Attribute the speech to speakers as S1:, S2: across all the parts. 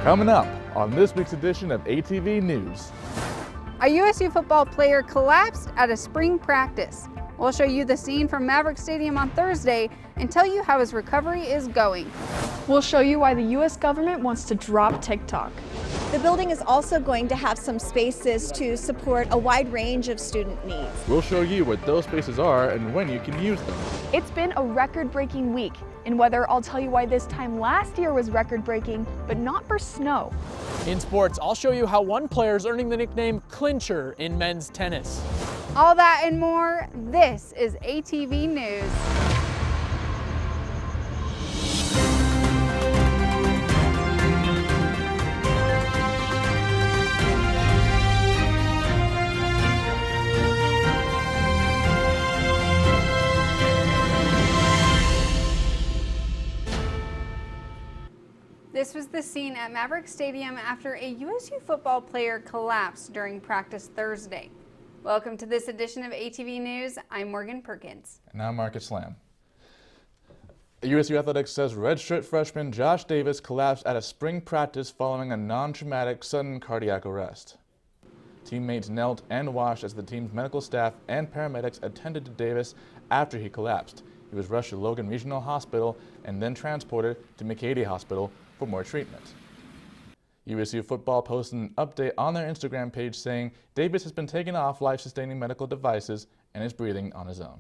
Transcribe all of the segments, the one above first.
S1: Coming up on this week's edition of ATV News.
S2: A USU football player collapsed at a spring practice. We'll show you the scene from Maverick Stadium on Thursday and tell you how his recovery is going.
S3: We'll show you why the U.S. government wants to drop TikTok.
S4: The building is also going to have some spaces to support a wide range of student needs.
S1: We'll show you what those spaces are and when you can use them.
S3: It's been a record-breaking week. In weather, I'll tell you why this time last year was record-breaking, but not for snow.
S5: In sports, I'll show you how one player is earning the nickname Clincher in men's tennis.
S2: All that and more, this is ATV News. This was the scene at Maverick Stadium after a USU football player collapsed during practice Thursday. Welcome to this edition of ATV News. I'm Morgan Perkins.
S1: And I'm Marcus Lamb. USU Athletics says redshirt freshman Josh Davis collapsed at a spring practice following a non-traumatic sudden cardiac arrest. Teammates knelt and watched as the team's medical staff and paramedics attended to Davis after he collapsed. He was rushed to Logan Regional Hospital and then transported to McCady Hospital for more treatment. USU football posted an update on their Instagram page saying Davis has been taken off life-sustaining medical devices and is breathing on his own.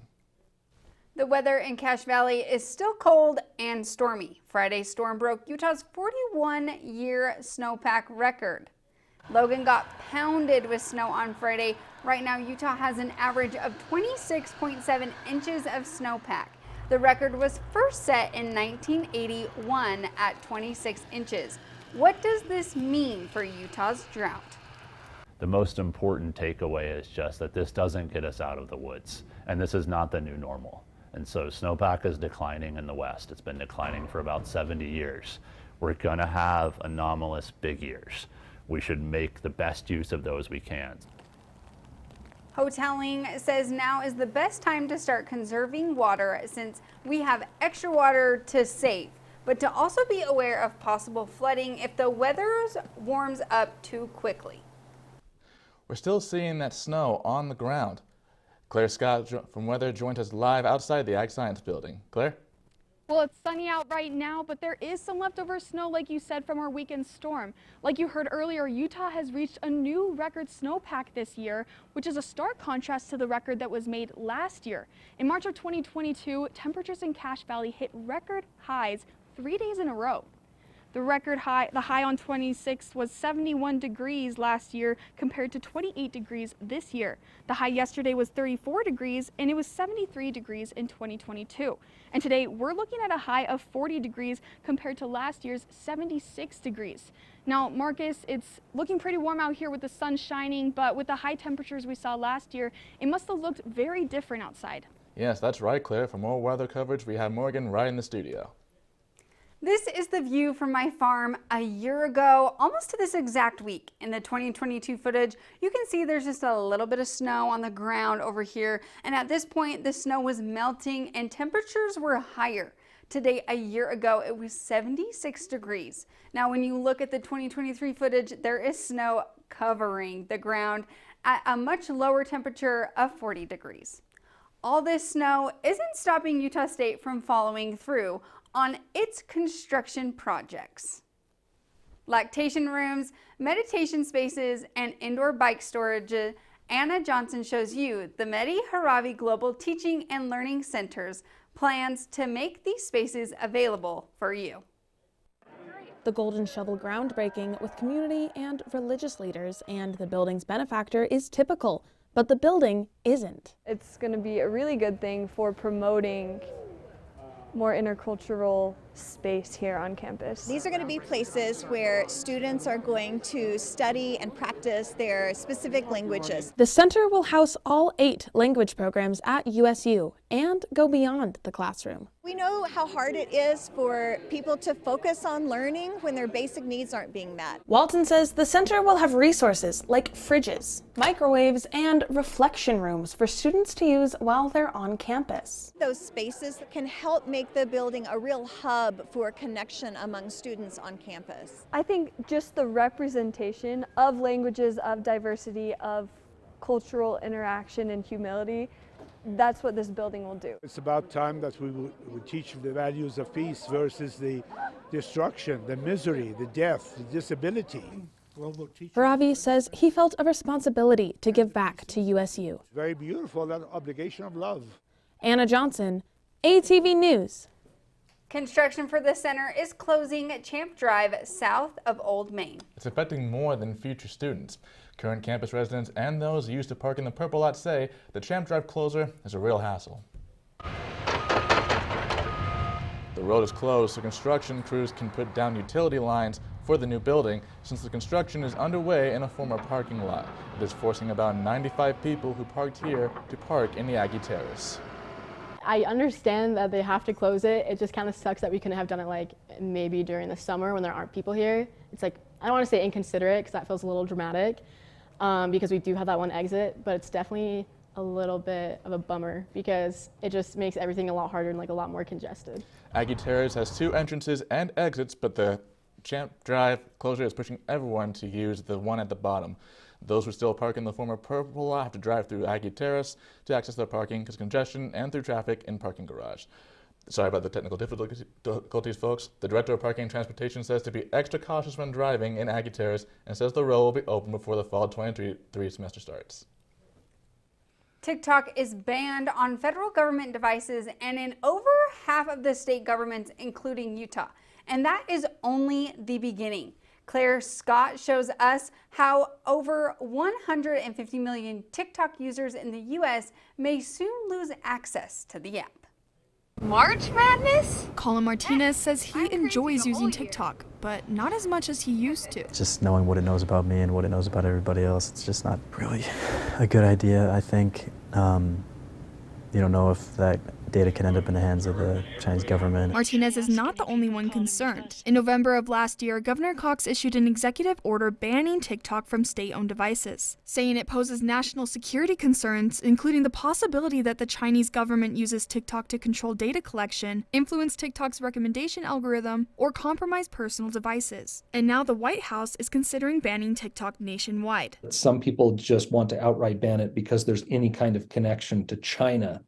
S2: The weather in Cache Valley is still cold and stormy. Friday's storm broke Utah's 41-year snowpack record. Logan got pounded with snow on Friday. Right now, Utah has an average of 26.7 inches of snowpack. The record was first set in 1981 at 26 inches. What does this mean for Utah's drought?
S6: The most important takeaway is just that this doesn't get us out of the woods, and this is not the new normal. And so snowpack is declining in the West. It's been declining for about 70 years. We're gonna have anomalous big years. We should make the best use of those we can.
S2: Hoteling says now is the best time to start conserving water since we have extra water to save, but to also be aware of possible flooding if the weather warms up too quickly.
S1: We're still seeing that snow on the ground. Claire Scott from Weather joined us live outside the Ag Science building. Claire?
S3: Well, it's sunny out right now, but there is some leftover snow, like you said, from our weekend storm. Like you heard earlier, Utah has reached a new record snowpack this year, which is a stark contrast to the record that was made last year. In March of 2022, temperatures in Cache Valley hit record highs 3 days in a row. The high on 26 was 71 degrees last year compared to 28 degrees this year. The high yesterday was 34 degrees and it was 73 degrees in 2022. And today we're looking at a high of 40 degrees compared to last year's 76 degrees. Now, Marcus, it's looking pretty warm out here with the sun shining, but with the high temperatures we saw last year, it must have looked very different outside.
S1: Yes, that's right, Claire. For more weather coverage, we have Morgan right in the studio.
S2: This is the view from my farm a year ago, almost to this exact week. In the 2022 footage, you can see there's just a little bit of snow on the ground over here. And at this point, the snow was melting and temperatures were higher. Today, a year ago, it was 76 degrees. Now, when you look at the 2023 footage, there is snow covering the ground at a much lower temperature of 40 degrees. All this snow isn't stopping Utah State from following through on its construction projects. Lactation rooms, meditation spaces, and indoor bike storage. Anna Johnson shows you the Mehdi Haravi Global Teaching and Learning Center's plans to make these spaces available for you.
S7: The Golden Shovel groundbreaking with community and religious leaders and the building's benefactor is typical, but the building isn't.
S3: It's going to be a really good thing for promoting more intercultural space here on campus.
S4: These are going to be places where students are going to study and practice their specific languages.
S7: The center will house all 8 language programs at USU and go beyond the classroom.
S4: We know how hard it is for people to focus on learning when their basic needs aren't being met.
S7: Walton says the center will have resources like fridges, microwaves, and reflection rooms for students to use while they're on campus.
S4: Those spaces can help make the building a real hub hub for connection among students on campus.
S8: I think just the representation of languages, of diversity, of cultural interaction and humility, that's what this building will do.
S9: It's about time that we would teach the values of peace versus the destruction, the misery, the death, the disability. Well, we'll teach.
S7: Ravi says he felt a responsibility to give back to USU.
S9: It's very beautiful, that obligation of love.
S7: Anna Johnson, ATV News.
S2: Construction for the center is closing at Champ Drive south of Old Main.
S1: It's affecting more than future students. Current campus residents and those who used to park in the purple lot say the Champ Drive closure is a real hassle. The road is closed so construction crews can put down utility lines for the new building since the construction is underway in a former parking lot. It is forcing about 95 people who parked here to park in the Aggie Terrace.
S10: I understand that they have to close it. It just kind of sucks that we couldn't have done it like maybe during the summer when there aren't people here. It's like, I don't want to say inconsiderate because that feels a little dramatic because we do have that one exit, but it's definitely a little bit of a bummer because it just makes everything a lot harder and like a lot more congested.
S1: Aggie Terrace has 2 entrances and exits, but the Champ Drive closure is pushing everyone to use the one at the bottom. Those who still park in the former purple lot have to drive through Aggie Terrace to access their parking because congestion and through traffic in parking garage. Sorry about the technical difficulties, folks. The Director of Parking and Transportation says to be extra cautious when driving in Aggie Terrace and says the road will be open before the fall 23 semester starts.
S2: TikTok is banned on federal government devices and in over half of the state governments, including Utah. And that is only the beginning. Claire Scott shows us how over 150 million TikTok users in the U.S. may soon lose access to the app.
S3: March Madness? Colin Martinez says he enjoys using TikTok, but not as much as he used to.
S11: Just knowing what it knows about me and what it knows about everybody else, it's just not really a good idea, I think. You don't know if that data can end up in the hands of the Chinese government.
S3: Martinez is not the only one concerned. In November of last year, Governor Cox issued an executive order banning TikTok from state-owned devices, saying it poses national security concerns, including the possibility that the Chinese government uses TikTok to control data collection, influence TikTok's recommendation algorithm, or compromise personal devices. And now the White House is considering banning TikTok nationwide.
S12: Some people just want to outright ban it because there's any kind of connection to China.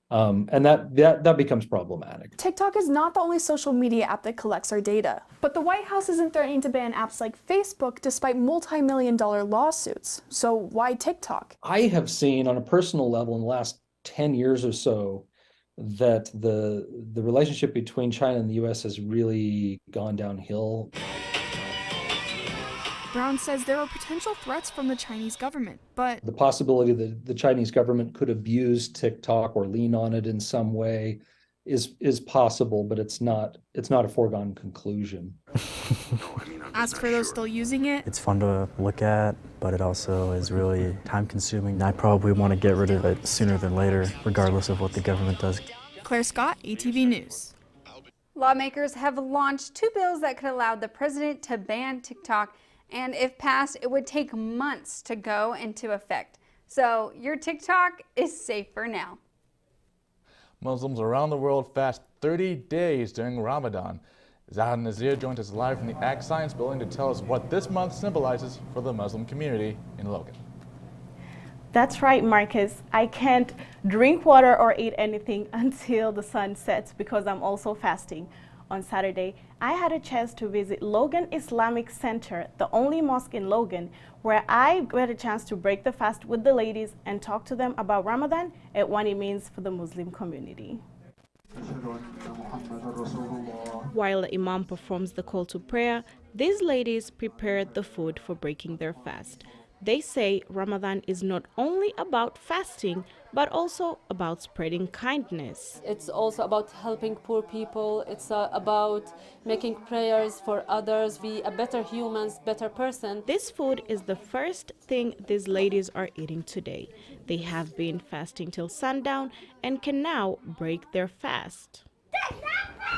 S12: And that becomes problematic.
S3: TikTok is not the only social media app that collects our data. But the White House isn't threatening to ban apps like Facebook despite multi-million-dollar lawsuits. So why TikTok?
S12: I have seen on a personal level in the last 10 years or so that the relationship between China and the US has really gone downhill.
S3: Brown says there are potential threats from the Chinese government, but
S12: the possibility that the Chinese government could abuse TikTok or lean on it in some way is possible, but it's not a foregone conclusion.
S3: As for those still using it,
S11: it's fun to look at, but it also is really time consuming. I probably want to get rid of it sooner than later, regardless of what the government does.
S3: Claire Scott, ATV News.
S2: Lawmakers have launched 2 bills that could allow the president to ban TikTok, and if passed, it would take months to go into effect. So your TikTok is safe for now.
S1: Muslims around the world fast 30 days during Ramadan. Zahad Nazir joins us live from the Ag Science Building to tell us what this month symbolizes for the Muslim community in Logan.
S13: That's right, Marcus. I can't drink water or eat anything until the sun sets because I'm also fasting. On Saturday, I had a chance to visit Logan Islamic Center, the only mosque in Logan, where I got a chance to break the fast with the ladies and talk to them about Ramadan and what it means for the Muslim community. While the Imam performs the call to prayer, these ladies prepared the food for breaking their fast. They say Ramadan is not only about fasting, but also about spreading kindness.
S14: It's also about helping poor people. It's about making prayers for others, be a better human, better person.
S13: This food is the first thing these ladies are eating today. They have been fasting till sundown and can now break their fast.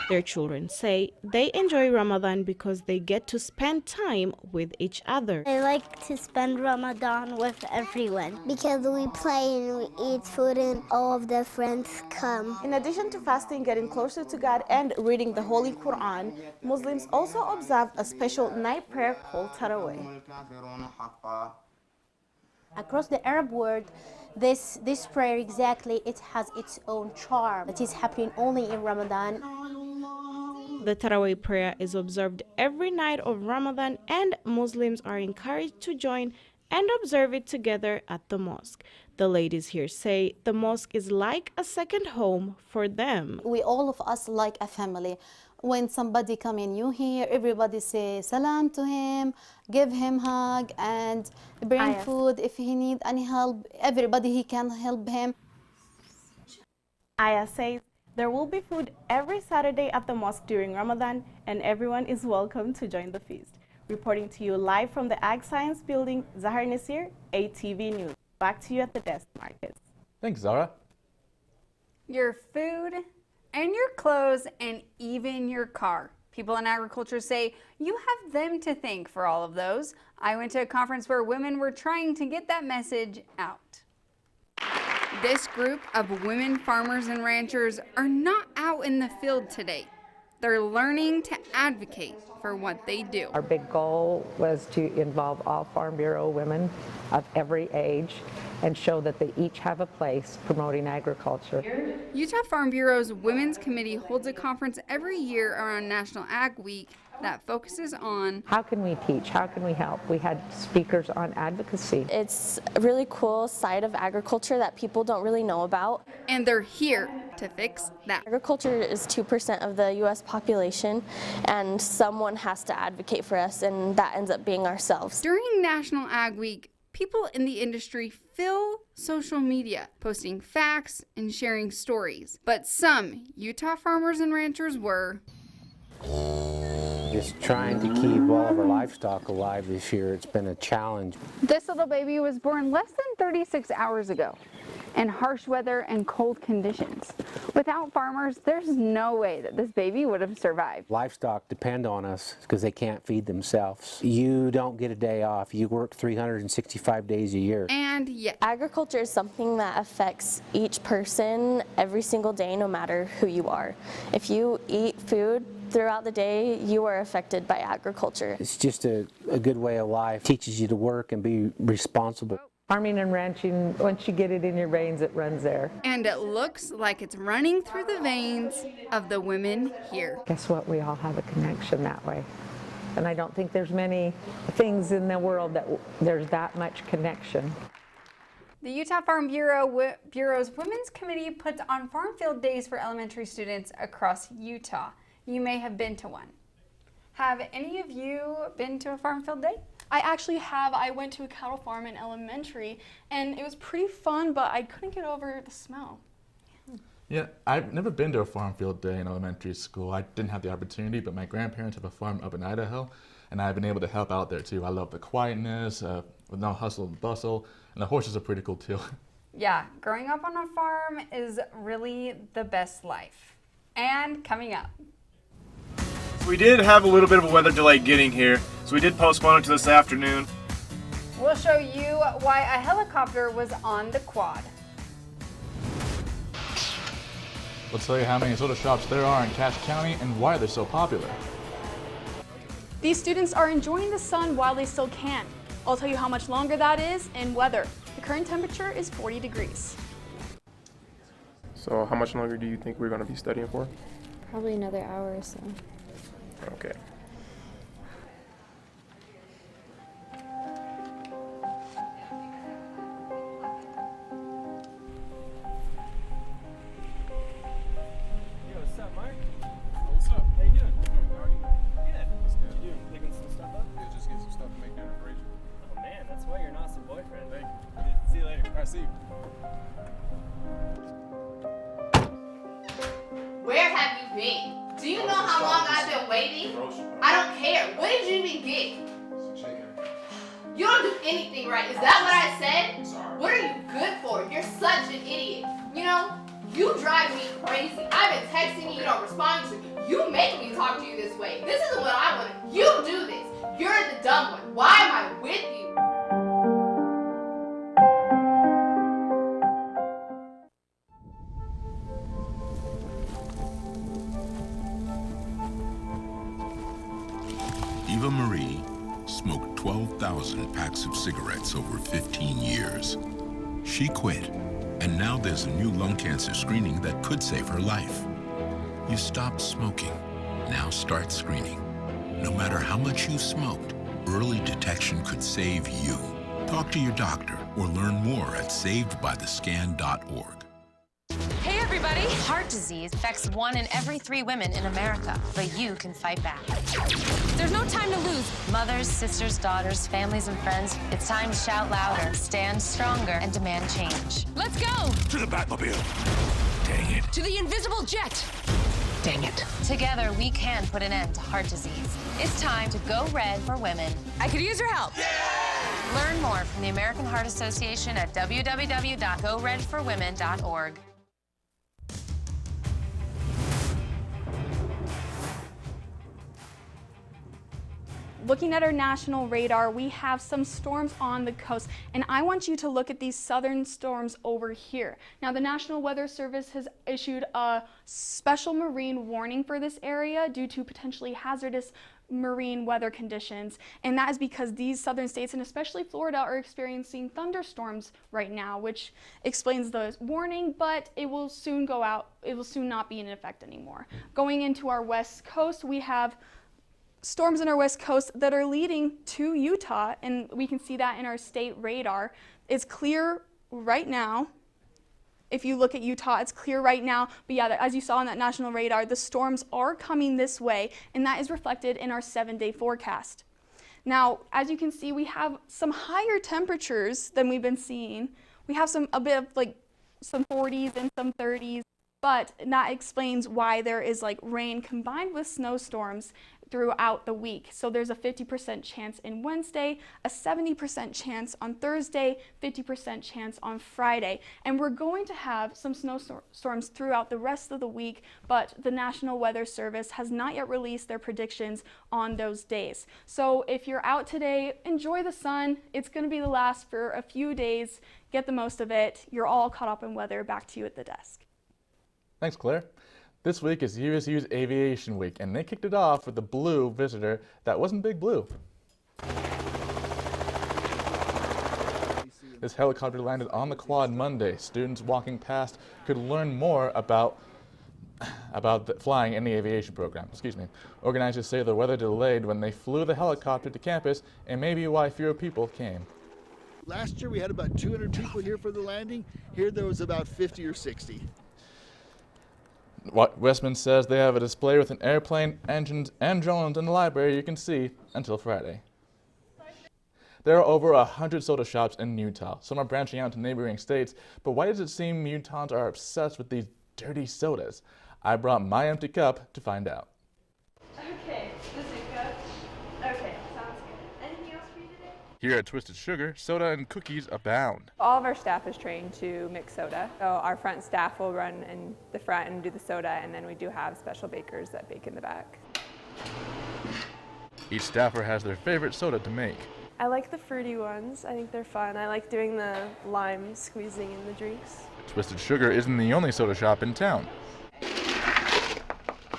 S13: Their children say they enjoy Ramadan because they get to spend time with each other.
S15: I like to spend Ramadan with everyone because we play and we eat food and all of the friends come.
S13: In addition to fasting, getting closer to God, and reading the Holy Quran, Muslims also observe a special night prayer called Taraweeh.
S16: Across the Arab world, this prayer exactly, it has its own charm. It is happening only in Ramadan.
S13: The Taraweeh prayer is observed every night of Ramadan, and Muslims are encouraged to join and observe it together at the mosque. The ladies here say the mosque is like a second home for them.
S17: We all of us like a family. When somebody come in new here, everybody say salam to him, give him hug, and bring food if he need any help. Everybody he can help him.
S13: Aya says there will be food every Saturday at the mosque during Ramadan, and everyone is welcome to join the feast. Reporting to you live from the Ag Science Building, Zahar Nasir, ATV News. Back to you at the desk, Marcus.
S1: Thanks, Zara.
S2: Your food and your clothes and even your car. People in agriculture say you have them to thank for all of those. I went to a conference where women were trying to get that message out. This group of women farmers and ranchers are not out in the field today. They're learning to advocate for what they do.
S18: Our big goal was to involve all Farm Bureau women of every age and show that they each have a place promoting agriculture.
S2: Utah Farm Bureau's Women's Committee holds a conference every year around National Ag Week that focuses on
S18: how can we teach, how can we help? We had speakers on advocacy.
S19: It's a really cool side of agriculture that people don't really know about.
S2: And they're here to fix that.
S19: Agriculture is 2% of the U.S. population, and someone has to advocate for us, and that ends up being ourselves.
S2: During National Ag Week, people in the industry fill social media, posting facts and sharing stories. But some Utah farmers and ranchers were
S20: just trying to keep all of our livestock alive this year. It's been a challenge.
S2: This little baby was born less than 36 hours ago in harsh weather and cold conditions. Without farmers, there's no way that this baby would have survived.
S20: Livestock depend on us because they can't feed themselves. You don't get a day off. You work 365 days a year.
S2: And yet,
S19: agriculture is something that affects each person every single day, no matter who you are. If you eat food throughout the day, you are affected by agriculture.
S20: It's just a good way of life. It teaches you to work and be responsible.
S18: Farming and ranching, once you get it in your veins, it runs there.
S2: And it looks like it's running through the veins of the women here.
S18: Guess what? We all have a connection that way. And I don't think there's many things in the world that there's that much connection.
S2: The Utah Farm Bureau's Women's Committee puts on farm field days for elementary students across Utah. You may have been to one. Have any of you been to a farm field day?
S3: I actually have. I went to a cattle farm in elementary, and it was pretty fun, but I couldn't get over the smell.
S1: Yeah, I've never been to a farm field day in elementary school. I didn't have the opportunity, but my grandparents have a farm up in Idaho, and I've been able to help out there too. I love the quietness, with no hustle and bustle, and the horses are pretty cool too.
S2: Yeah, growing up on a farm is really the best life. And coming up.
S21: We did have a little bit of a weather delay getting here, so we did postpone it to this afternoon.
S2: We'll show you why a helicopter was on the quad.
S1: We'll tell you how many soda shops there are in Cache County and why they're so popular.
S3: These students are enjoying the sun while they still can. I'll tell you how much longer that is in weather. The current temperature is 40 degrees.
S22: So how much longer do you think we're going to be studying for?
S23: Probably another hour or so.
S22: Okay.
S5: What's up, Mark? What's up? How you doing? How are you? Good. What you doing? Picking some stuff up?
S22: Yeah, just get some stuff to make dinner for Rachel.
S5: Oh man, that's why you're an awesome boyfriend. Thank you. See you later.
S22: All right, see you.
S24: Where have you been? Do you know how long I've been waiting? I don't care. What did you even get? You don't do anything right. Is that what I said? What are you good for? You're such an idiot. You know, You drive me crazy. I've been texting you, you don't respond to me. You make me talk to you this way. This isn't what I want. You do this. You're the dumb one. Why am I with you?
S4: Eva Marie smoked 12,000 packs of cigarettes over 15 years. She quit, and now there's a new lung cancer screening that could save her life. You stopped smoking, now start screening. No matter how much you smoked, early detection could save you. Talk to your doctor or learn more at savedbythescan.org.
S6: Hey everybody! Heart disease affects 1 in every 3 women in America, but you can fight back. There's no time to lose. Mothers, sisters, daughters, families, and friends, it's time to shout louder, stand stronger, and demand change. Let's go!
S4: To the Batmobile! Dang it.
S6: To the invisible jet! Dang it. Together, we can put an end to heart disease. It's time to go red for women. I could use your help. Yeah! Learn more from the American Heart Association at www.goredforwomen.org.
S3: Looking at our national radar, we have some storms on the coast, and I want you to look at these southern storms over here. Now, the National Weather Service has issued a special marine warning for this area due to potentially hazardous marine weather conditions, and that is because these southern states, and especially Florida, are experiencing thunderstorms right now, which explains the warning, but it will soon go out. It will soon not be in effect anymore. Going into our west coast, we have storms in our west coast that are leading to Utah, and we can see that in our state radar. It's clear right now. If you look at Utah, it's clear right now, but yeah, as you saw on that national radar, the storms are coming this way, and that is reflected in our 7-day forecast. Now, as you can see, we have some higher temperatures than we've been seeing. We have a bit of like some 40s and some 30s, but that explains why there is like rain combined with snowstorms throughout the week. So there's a 50% chance in Wednesday, a 70% chance on Thursday, 50% chance on Friday. And we're going to have some snowstorms throughout the rest of the week, but the National Weather Service has not yet released their predictions on those days. So if you're out today, enjoy the sun. It's going to be the last for a few days. Get the most of it. You're all caught up in weather. Back to you at the desk.
S1: Thanks, Claire. This week is USU's Aviation Week, and they kicked it off with the blue visitor that wasn't Big Blue. This helicopter landed on the quad Monday. Students walking past could learn more about flying in the aviation program. Organizers say the weather delayed when they flew the helicopter to campus, and maybe why fewer people came.
S8: Last year we had about 200 people here for the landing. Here there was about 50 or 60.
S1: Westman says they have a display with an airplane, engines, and drones in the library you can see until Friday. There are over 100 soda shops in Utah. Some are branching out to neighboring states, but why does it seem Utahns are obsessed with these dirty sodas? I brought my empty cup to find out.
S9: Okay, this is cup. Okay, sounds good. Anything else for you today?
S1: Here at Twisted Sugar, soda and cookies abound.
S25: All of our staff is trained to mix soda. So our front staff will run in the front and do the soda, and then we do have special bakers that bake in the back.
S1: Each staffer has their favorite soda to make.
S26: I like the fruity ones. I think they're fun. I like doing the lime squeezing in the drinks.
S1: Twisted Sugar isn't the only soda shop in town.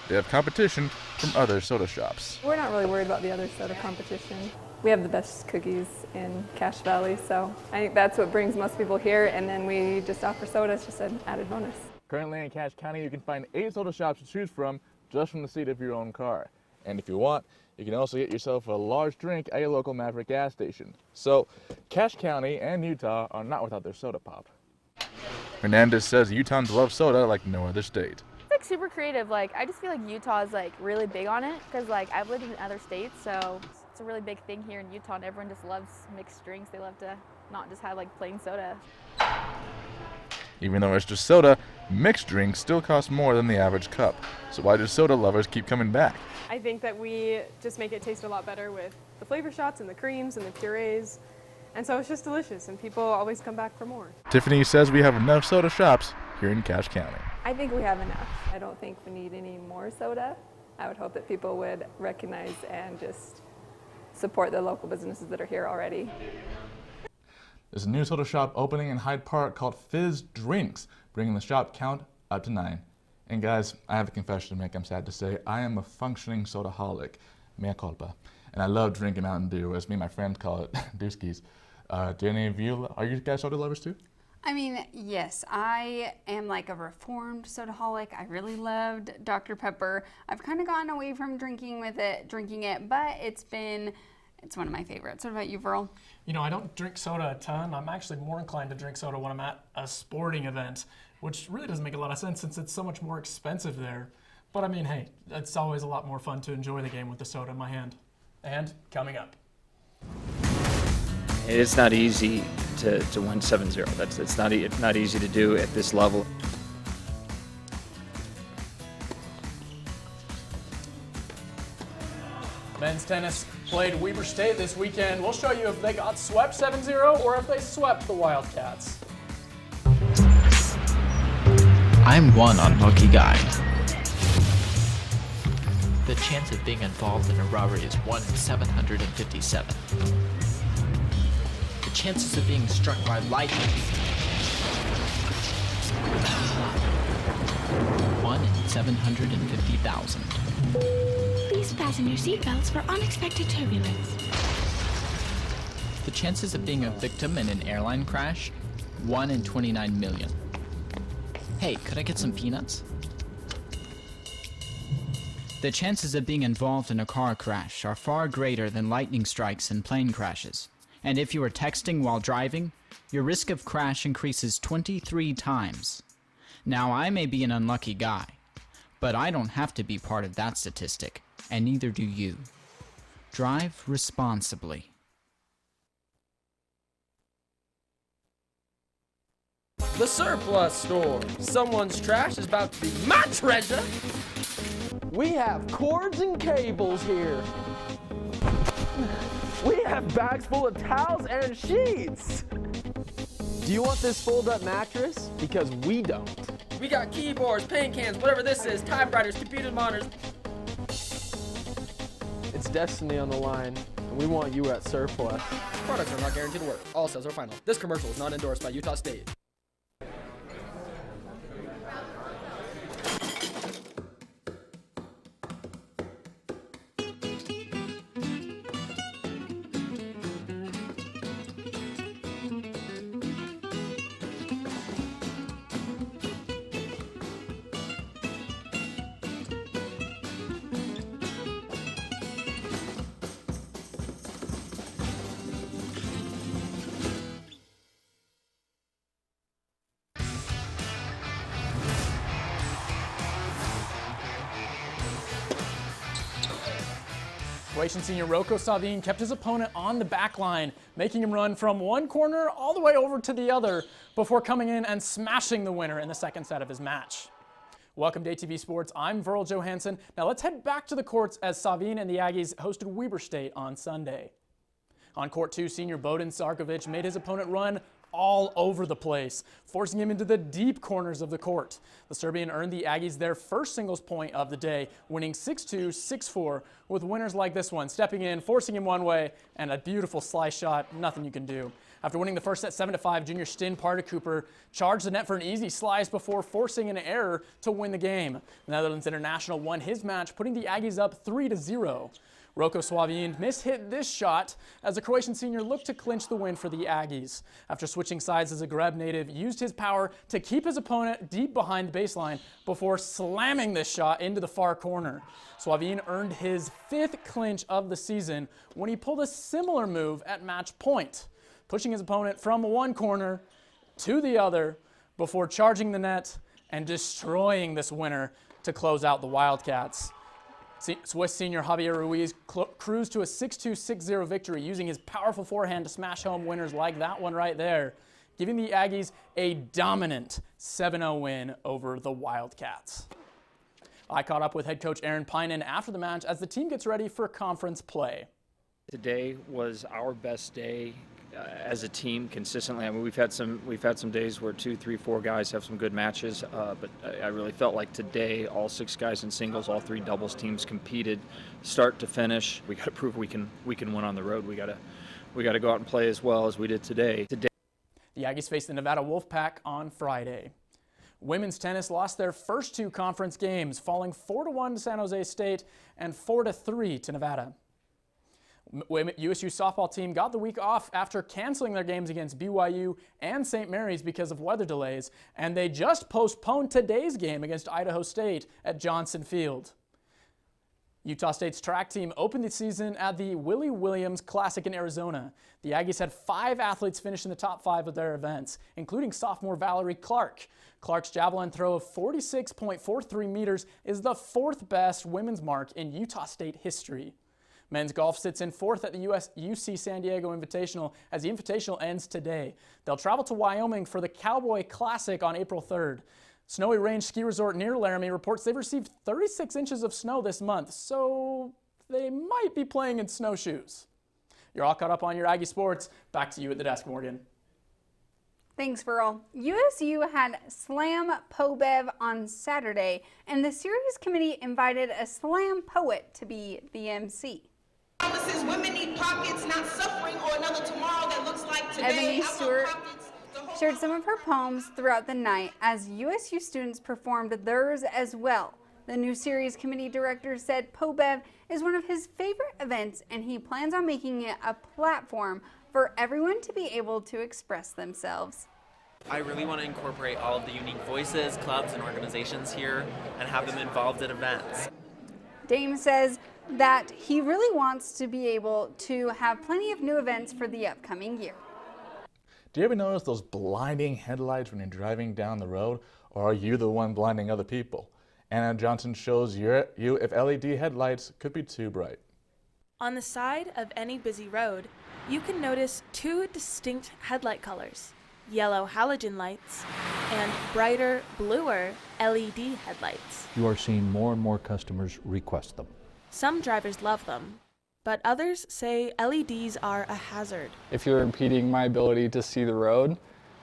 S1: They have competition from other soda shops.
S25: We're not really worried about the other soda competition. We have the best cookies in Cache Valley, so I think that's what brings most people here, and then we just offer soda as just an added bonus.
S1: Currently in Cache County, you can find 8 soda shops to choose from just from the seat of your own car. And if you want, you can also get yourself a large drink at your local Maverick gas station. So, Cache County and Utah are not without their soda pop. Hernandez says Utahns love soda like no other state.
S27: It's like super creative. Like, I just feel like Utah is like really big on it because like I've lived in other states, so it's a really big thing here in Utah, and everyone just loves mixed drinks. They love to not just have like plain soda.
S1: Even though it's just soda, mixed drinks still cost more than the average cup. So why do soda lovers keep coming back?
S26: I think that we just make it taste a lot better with the flavor shots and the creams and the purees. And so it's just delicious, and people always come back for more.
S1: Tiffany says we have enough soda shops here in Cache County.
S25: I think we have enough. I don't think we need any more soda. I would hope that people would recognize and just support the local businesses that are here already.
S1: There's a new soda shop opening in Hyde Park called Fizz Drinks, bringing the shop count up to 9. And guys, I have a confession to make, I'm sad to say. I am a functioning sodaholic, mea culpa. And I love drinking Mountain Dew, as me and my friends call it, Dewskis. Do any of you, are you guys soda lovers too?
S2: I mean, yes, I am like a reformed sodaholic. I really loved Dr. Pepper. I've kind of gotten away from drinking it, but it's one of my favorites. What about you, Verl?
S5: You know, I don't drink soda a ton. I'm actually more inclined to drink soda when I'm at a sporting event, which really doesn't make a lot of sense since it's so much more expensive there. But I mean, hey, it's always a lot more fun to enjoy the game with the soda in my hand. And coming up.
S7: It's not easy to win 7-0. It's not easy to do at this level.
S5: Men's tennis played Weber State this weekend. We'll show you if they got swept 7-0 or if they swept the Wildcats.
S10: I'm one unlucky guy. The chance of being involved in a robbery is 1 in 757. The chances of being struck by lightning 1 in 750,000.
S11: Please fasten your seatbelts for unexpected turbulence.
S10: The chances of being a victim in an airline crash 1 in 29 million. Hey, could I get some peanuts? The chances of being involved in a car crash are far greater than lightning strikes and plane crashes. And if you are texting while driving, your risk of crash increases 23 times. Now, I may be an unlucky guy, but I don't have to be part of that statistic, and neither do you. Drive responsibly.
S12: The Surplus Store. Someone's trash is about to be my treasure.
S14: We have cords and cables here. We have bags full of towels and sheets. Do you want this fold-up mattress? Because we don't.
S12: We got keyboards, paint cans, whatever this is, typewriters, computer monitors.
S14: It's destiny on the line, and we want you at Surplus.
S12: Products are not guaranteed to work. All sales are final. This commercial is not endorsed by Utah State.
S5: Croatian senior Roko Savin kept his opponent on the back line, making him run from one corner all the way over to the other before coming in and smashing the winner in the second set of his match. Welcome to ATV Sports. I'm Verl Johansson. Now let's head back to the courts as Savin and the Aggies hosted Weber State on Sunday. On court 2, senior Bodin Sarkovic made his opponent run all over the place, forcing him into the deep corners of the court. The Serbian earned the Aggies their first singles point of the day, winning 6-2, 6-4, with winners like this one, stepping in, forcing him one way, and a beautiful slice shot, nothing you can do. After winning the first set 7-5, junior Sten Pardew-Cooper charged the net for an easy slice before forcing an error to win the game. The Netherlands International won his match, putting the Aggies up 3-0. Roko Savin mishit this shot as the Croatian senior looked to clinch the win for the Aggies. After switching sides, the Zagreb native used his power to keep his opponent deep behind the baseline before slamming this shot into the far corner. Savin earned his 5th clinch of the season when he pulled a similar move at match point, pushing his opponent from one corner to the other before charging the net and destroying this winner to close out the Wildcats. Swiss senior Javier Ruiz cruised to a 6-2, 6-0 victory using his powerful forehand to smash home winners like that one right there, giving the Aggies a dominant 7-0 win over the Wildcats. I caught up with head coach Aaron Pynan after the match as the team gets ready for conference play.
S7: Today was our best day as a team consistently. I mean, we've had some days where 2, 3, 4 guys have some good matches, but I really felt like today all 6 guys in singles, all 3 doubles teams competed, start to finish. We got to prove we can win on the road. We got to go out and play as well as we did today.
S5: The Aggies face the Nevada Wolfpack on Friday. Women's tennis lost their first 2 conference games, falling 4-1 to San Jose State and 4-3 to Nevada. USU softball team got the week off after canceling their games against BYU and St. Mary's because of weather delays, and they just postponed today's game against Idaho State at Johnson Field. Utah State's track team opened the season at the Willie Williams Classic in Arizona. The Aggies had 5 athletes finish in the top 5 of their events, including sophomore Valerie Clark. Clark's javelin throw of 46.43 meters is the 4th best women's mark in Utah State history. Men's golf sits in 4th at the UC San Diego Invitational as the Invitational ends today. They'll travel to Wyoming for the Cowboy Classic on April 3rd. Snowy Range Ski Resort near Laramie reports they've received 36 inches of snow this month, so they might be playing in snowshoes. You're all caught up on your Aggie sports. Back to you at the desk, Morgan.
S2: Thanks, Burl. USU had Slam PoBev on Saturday, and the series committee invited a slam poet to be the MC.
S13: Promises women need pockets, not suffering, or another tomorrow that looks like today.
S2: Ebony Stewart shared some of her poems throughout the night as USU students performed theirs as well. The new series committee director said PoBev is one of his favorite events, and he plans on making it a platform for everyone to be able to express themselves.
S15: I really want to incorporate all of the unique voices, clubs, and organizations here and have them involved at events.
S2: Dame says that he really wants to be able to have plenty of new events for the upcoming year.
S1: Do you ever notice those blinding headlights when you're driving down the road, or are you the one blinding other people? Anna Johnson shows you if LED headlights could be too bright.
S16: On the side of any busy road, you can notice 2 distinct headlight colors, yellow halogen lights and brighter, bluer LED headlights.
S17: You are seeing more and more customers request them.
S16: Some drivers love them, but others say LEDs are a hazard.
S18: If you're impeding my ability to see the road,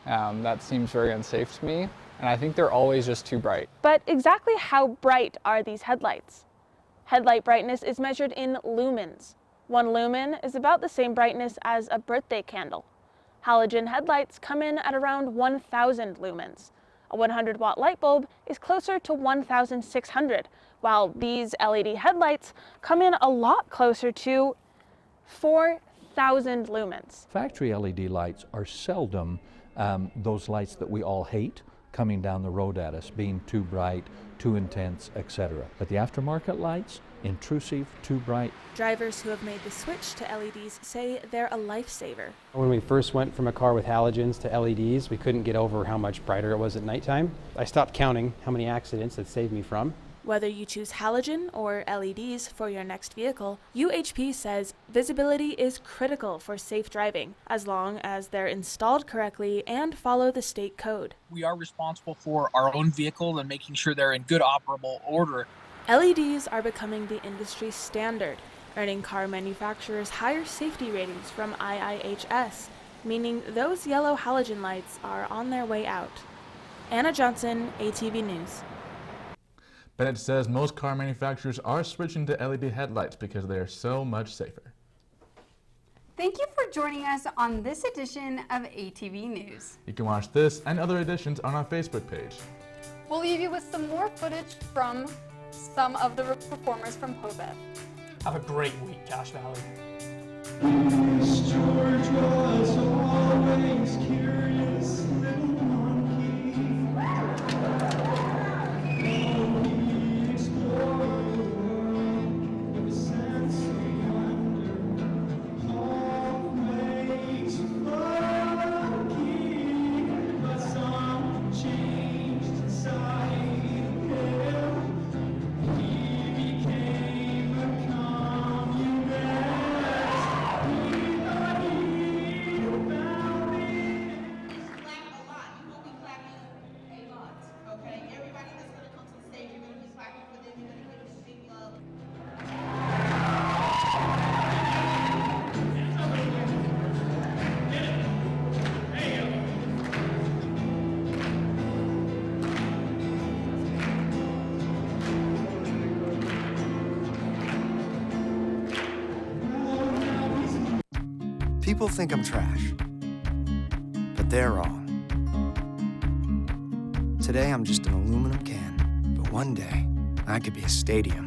S18: that seems very unsafe to me, and I think they're always just too bright.
S27: But exactly how bright are these headlights? Headlight brightness is measured in lumens. 1 lumen is about the same brightness as a birthday candle. Halogen headlights come in at around 1,000 lumens. A 100-watt light bulb is closer to 1,600, while these LED headlights come in a lot closer to 4,000 lumens.
S17: Factory LED lights are seldom those lights that we all hate coming down the road at us, being too bright, too intense, etc. But the aftermarket lights, intrusive, too bright.
S16: Drivers who have made the switch to LEDs say they're a lifesaver.
S19: When we first went from a car with halogens to LEDs, we couldn't get over how much brighter it was at nighttime. I stopped counting how many accidents it saved me from.
S16: Whether you choose halogen or LEDs for your next vehicle, UHP says visibility is critical for safe driving, as long as they're installed correctly and follow the state code.
S20: We are responsible for our own vehicle and making sure they're in good operable order.
S16: LEDs are becoming the industry standard, earning car manufacturers higher safety ratings from IIHS, meaning those yellow halogen lights are on their way out. Anna Johnson, ATV News.
S1: Bennett says most car manufacturers are switching to LED headlights because they are so much safer.
S2: Thank you for joining us on this edition of ATV News.
S1: You can watch this and other editions on our Facebook page.
S3: We'll leave you with some more footage from some of the performers from PoBev.
S5: Have a great week, Cache Valley.
S28: George was always curious little monkey.
S4: People think I'm trash, but they're wrong. Today I'm just an aluminum can, but one day I could be a stadium.